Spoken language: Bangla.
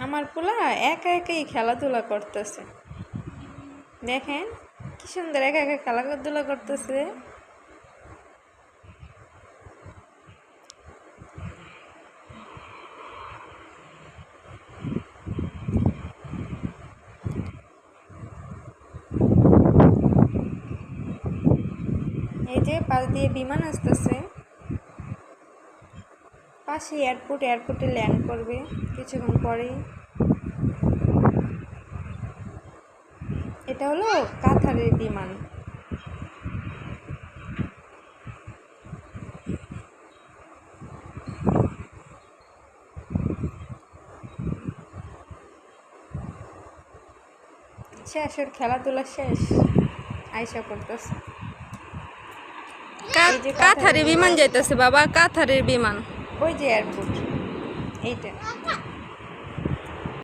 আমার পোলা একা একাই খেলাধুলা করতেছে। দেখেন কি সুন্দর একা একা খেলাধুলা করতেছে। এই যে পাশ দিয়ে বিমান আসতেছে, পাশে এয়ারপোর্টে ল্যান্ড করবে কিছুক্ষণ পরেই। এটা হলো কাতারের বিমান। শেষ, ওর খেলাধুলা শেষ, আয়সা করতেছে। কাতারের বিমান যাইতেছে বাবা, কাতারের বিমান। ওই যে এয়ারপোর্ট এইটা।